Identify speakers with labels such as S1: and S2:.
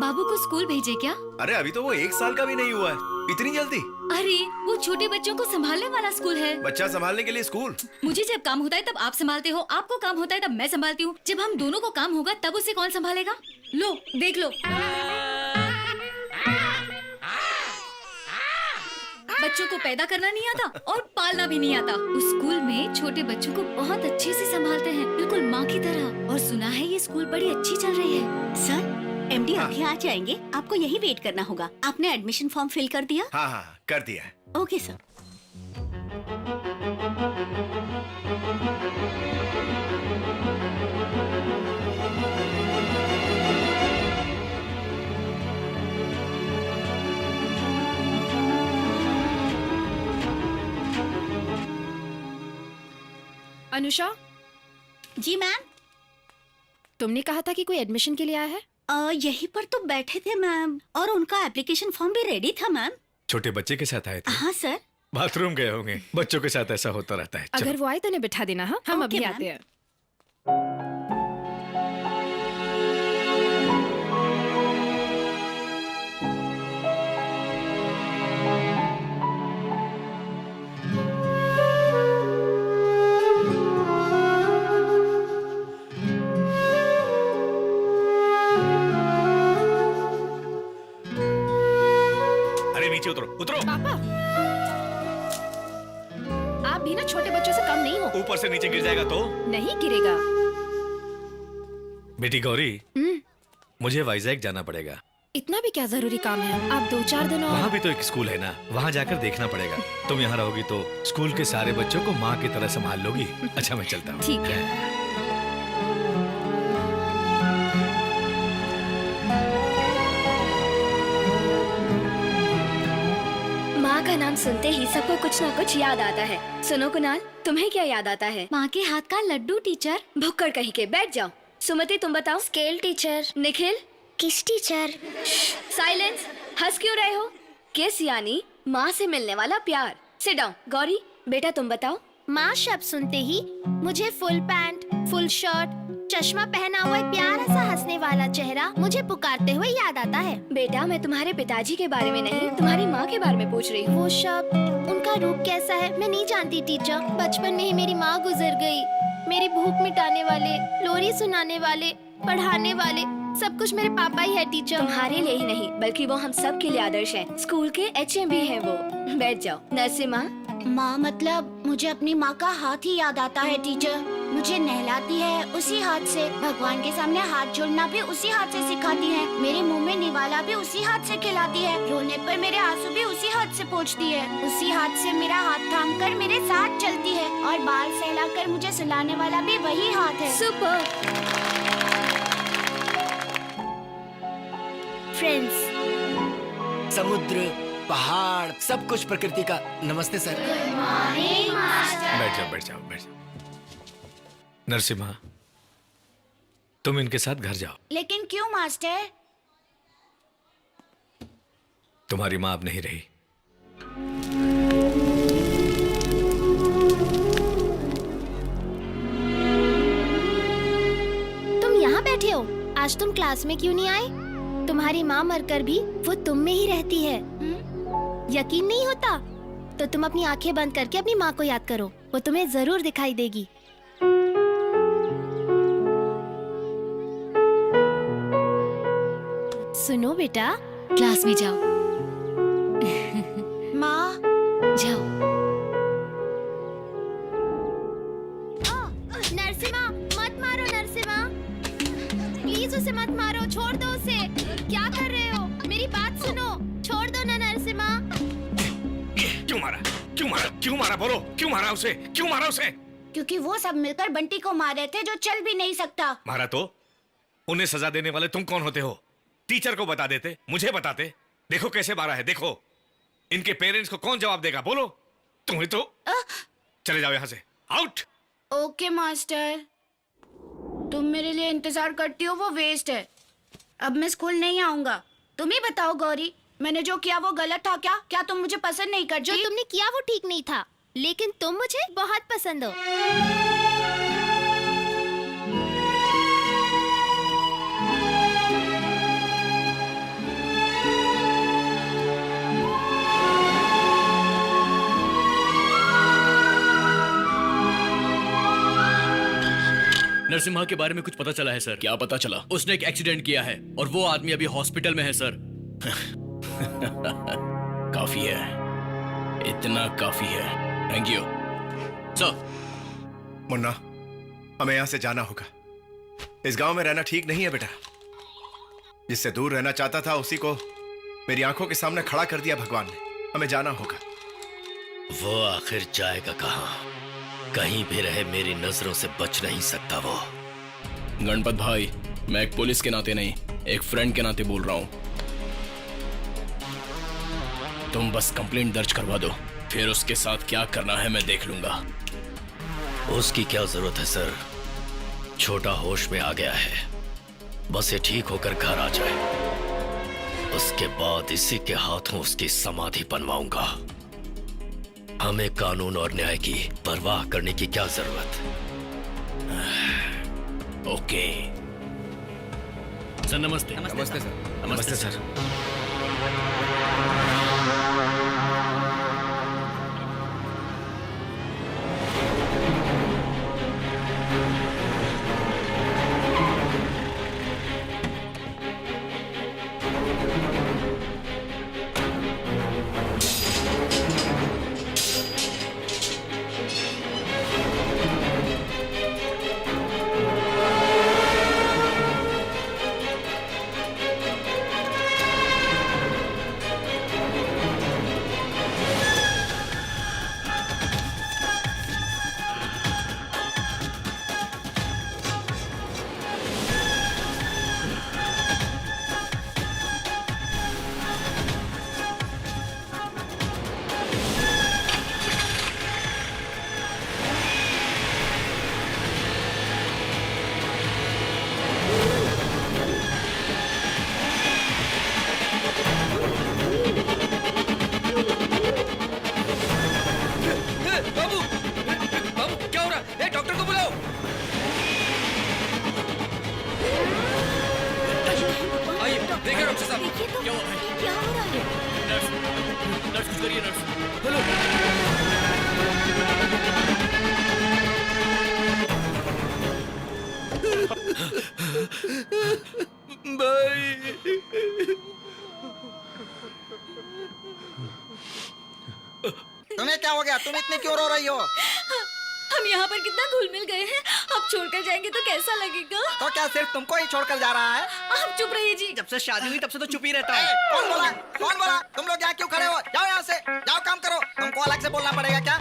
S1: बाबू को स्कूल भेजे क्या?
S2: अरे अभी तो वो 1 साल का भी नहीं हुआ है, इतनी जल्दी?
S1: अरे वो छोटे बच्चों को संभालने वाला स्कूल है।
S2: बच्चा संभालने के लिए स्कूल?
S1: मुझे जब काम होता है तब आप संभालते हो, आपको काम होता है तब मैं संभालती हूँ। जब हम दोनों को काम होगा तब उसे कौन संभालेगा? लो देख लो, बच्चों को पैदा करना नहीं आता और पालना भी नहीं आता। उस स्कूल में छोटे बच्चों को बहुत अच्छे से संभालते हैं, बिल्कुल माँ की तरह। और सुना है ये स्कूल बड़ी अच्छी चल रही है।
S3: सर, एमडी अभी आ जाएंगे, आपको यही वेट करना होगा। आपने एडमिशन फॉर्म फिल कर दिया?
S2: हाँ हाँ कर दिया है।
S3: Okay sir.
S4: अनुषा,
S3: जी मैम।
S4: तुमने कहा था कि कोई एडमिशन के लिए आया है।
S3: यहीं पर तो बैठे थे मैम, और उनका एप्लीकेशन फॉर्म भी रेडी था मैम।
S2: छोटे बच्चे के साथ आए थे?
S3: हाँ सर।
S2: बाथरूम गए होंगे, बच्चों के साथ ऐसा होता रहता है।
S4: अगर वो आए तो उन्हें बिठा देना। हाँ, हम
S3: ओके,
S4: अभी
S3: मैम।
S4: आते हैं।
S2: अरे नीचे उतरो, उतरो।
S4: पापा, आप भी ना छोटे बच्चों से कम नहीं हो।
S2: ऊपर से नीचे गिर जाएगा तो?
S4: नहीं गिरेगा।
S2: बेटी गौरी, मुझे वाइजैक जाना पड़ेगा।
S4: इतना भी क्या जरूरी काम है? आप 2-4 दिन और।
S2: वहाँ भी तो एक स्कूल है ना, वहाँ जाकर देखना पड़ेगा। तुम यहाँ रहोगी तो स्कूल के सारे बच्चों को माँ की तरह संभाल लोगी। अच्छा मैं चलता हूँ।
S4: ठीक है।
S5: माँ का नाम सुनते ही सबको कुछ ना कुछ याद आता है। सुनो कुणाल, तुम्हें क्या याद आता है?
S1: माँ के हाथ का लड्डू टीचर।
S5: भुक्कड़ कहीं के, बैठ जाओ। सुमति तुम बताओ।
S6: Scale teacher.
S5: निखिल?
S6: किस टीचर?
S5: साइलेंस। हंस क्यों रहे हो? किस यानी माँ से मिलने वाला प्यार। Sit down. गौरी बेटा तुम बताओ।
S6: माँ शब्द सुनते ही मुझे फुल पैंट, फुल शर्ट, चश्मा पहना हुआ एक प्यारा सा हंसने वाला चेहरा मुझे पुकारते हुए याद आता है।
S5: बेटा मैं तुम्हारे पिताजी के बारे में नहीं, तुम्हारी माँ के बारे में पूछ रही हूँ।
S6: वो शब्द, उनका रूप कैसा है मैं नहीं जानती टीचर। बचपन में ही मेरी माँ गुजर गई। मेरी भूख मिटाने वाले, लोरी सुनाने वाले, पढ़ाने वाले सब कुछ मेरे पापा ही है टीचर।
S5: तुम्हारे लिए ही नहीं बल्कि वो हम सब के लिए आदर्श है। स्कूल के HM भी है वो। बैठ जाओ। नरसिम्हा?
S6: माँ मतलब मुझे अपनी माँ का हाथ ही याद आता है टीचर। मुझे नहलाती है उसी हाथ से, भगवान के सामने हाथ जोड़ना भी उसी हाथ से सिखाती है, मेरे मुंह में निवाला भी उसी हाथ से खिलाती है, रोने पर मेरे आंसू भी उसी हाथ से पोंछती है, उसी हाथ से मेरा हाथ थाम कर मेरे साथ चलती है, और बाल सहलाकर मुझे सुलाने वाला भी वही हाथ है।
S5: सुपर।
S6: फ्रेंड्स,
S7: समुद्र, पहाड़, सब कुछ प्रकृति का। नमस्ते सर।
S2: बैठ जाओ बैठ जाओ बैठ जाओ। नरसिम्हा, तुम इनके साथ घर जाओ।
S6: लेकिन क्यों मास्टर?
S2: तुम्हारी माँ अब नहीं रही।
S6: तुम यहाँ बैठे हो, आज तुम क्लास में क्यों नहीं आए? तुम्हारी माँ मरकर भी वो तुम में ही रहती है। यकीन नहीं होता तो तुम अपनी आंखें बंद करके अपनी माँ को याद करो, वो तुम्हें जरूर दिखाई देगी। सुनो बेटा,
S1: क्लास में जाओ।
S6: माँ।
S1: जाओ।
S6: नरसिम्हा मत मारो, नरसिम्हा प्लीज उसे मत मारो, छोड़ दो उसे। क्या कर रहे हो? मेरी बात सुनो, छोड़ दो ना नरसिम्हा।
S2: क्यों मारा? क्यों मारा? क्यों मारा? बोलो, क्यों मारा उसे? क्यों मारा उसे?
S6: क्योंकि वो सब मिलकर बंटी को मार रहे थे जो चल भी नहीं सकता।
S2: मारा तो? उन्हें सजा देने वाले तुम कौन होते हो? टीचर को बता देते, मुझे बताते। देखो कैसे मारा है, देखो। इनके पेरेंट्स को कौन जवाब देगा? बोलो। तुम्हें तो चले जाओ यहाँ से, आउट।
S6: ओके मास्टर, तुम मेरे लिए इंतजार करती हो वो वेस्ट है। अब मैं स्कूल नहीं आऊंगा। तुम ही बताओ गौरी, मैंने जो किया वो गलत था क्या? क्या तुम मुझे पसंद नहीं करती? जो तुमने किया वो ठीक नहीं था, लेकिन तुम मुझे बहुत पसंद हो।
S8: नरसिम्हा के बारे में कुछ पता चला है सर।
S7: क्या पता चला?
S8: उसने एक एक्सीडेंट किया है और वो आदमी अभी हॉस्पिटल में है सर।
S7: काफी है, इतना काफी है। Thank you
S8: sir.
S9: मुन्ना, हमें यहाँ से जाना होगा। इस गांव में रहना ठीक नहीं है बेटा। जिससे दूर रहना चाहता था उसी को मेरी आंखों के सामने खड़ा कर दिया भगवान ने। हमें जाना होगा।
S10: वो आखिर जाएगा कहाँ? कहीं भी रहे मेरी नजरों से बच नहीं सकता वो।
S7: गणपत भाई, मैं एक पुलिस के नाते नहीं, एक फ्रेंड के नाते बोल रहा हूं। तुम बस कंप्लेंट दर्ज करवा दो, फिर उसके साथ क्या करना है मैं देख लूंगा।
S10: उसकी क्या जरूरत है सर? छोटा होश में आ गया है, बस ये ठीक होकर घर आ जाए, उसके बाद इसी के हाथों उसकी समाधि बनवाऊंगा। हमें कानून और न्याय की परवाह करने की क्या जरूरत?
S7: ओके
S8: सर नमस्ते।
S2: नमस्ते सर। नमस्ते सर।
S11: तुम्हें क्या हो गया? तुम इतनी क्यों रो रही हो?
S1: हम यहाँ पर कितना घुल मिल गए हैं, आप छोड़कर जाएंगे तो कैसा लगेगा?
S11: तो क्या सिर्फ तुमको ही छोड़कर जा रहा है?
S1: आप चुप रहिए जी।
S11: जब से शादी हुई तब से तो चुप ही रहता है। कौन बोला? कौन बोला? तुम लोग यहाँ क्यों खड़े हो? जाओ यहाँ से, जाओ काम करो। तुमको अलग से बोलना पड़ेगा क्या?